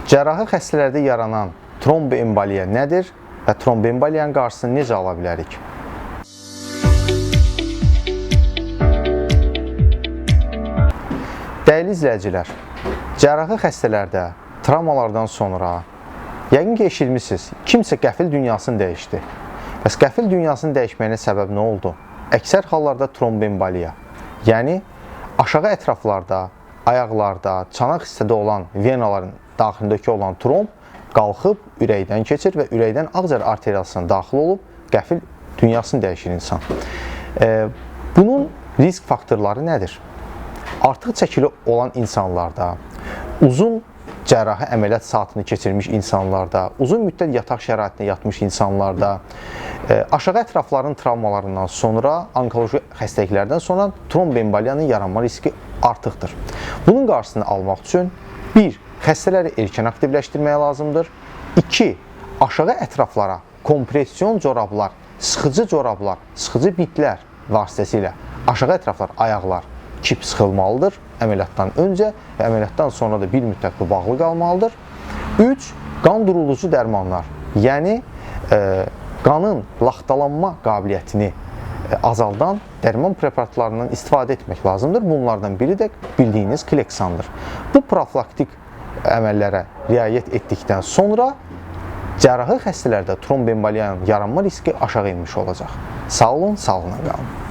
Cərrahi xəstələrdə yaranan tromboemboliya nədir və tromboemboliyanın qarşısını necə ala bilərik? Dəyərli izləyicilər, cərrahi xəstələrdə travmalardan sonra yəqin ki, eşitmişsiniz, kimsə qəfil dünyasını dəyişdi. Bəs qəfil dünyasının dəyişməyinə səbəb nə oldu? Əksər hallarda tromboemboliya, yəni aşağı ətraflarda, ayaqlarda, çanaq hissədə olan venaların daxilindəki olan tromb qalxıb ürəkdən keçir və ürəkdən ağciyər arteriyasına daxil olub qəfil dünyasını dəyişir insan. Bunun risk faktorları nədir? Artıq çəkili olan insanlarda, uzun cərrahi əməliyyat saatını keçirmiş insanlarda, uzun müddət yataq şəraitində yatmış insanlarda, aşağı ətrafların travmalarından sonra, onkoloji xəstəliklərdən sonra tromboemboliyanın yaranma riski artıqdır. Bunun qarşısını almaq üçün 1. Xəstələri erkən aktivləşdirmək lazımdır. 2. Aşağı ətraflara kompression corablar, sıxıcı corablar, sıxıcı bitlər vasitəsilə aşağı ətraflar, ayaqlar kip sıxılmalıdır əməliyyatdan öncə və əməliyyatdan sonra da bir müddət bu bağlı qalmalıdır. 3. Qan durulucu dərmanlar, yəni qanın laxtalanma qabiliyyətini azaldan dərman preparatlarından istifadə etmək lazımdır. Bunlardan biri də bildiyiniz Kleksandır. Bu profilaktik əməllərə riayət etdikdən sonra cərrahi xəstələrdə tromboemboliyanın yaranma riski aşağı inmiş olacaq. Sağ olun, sağlıqla qalın.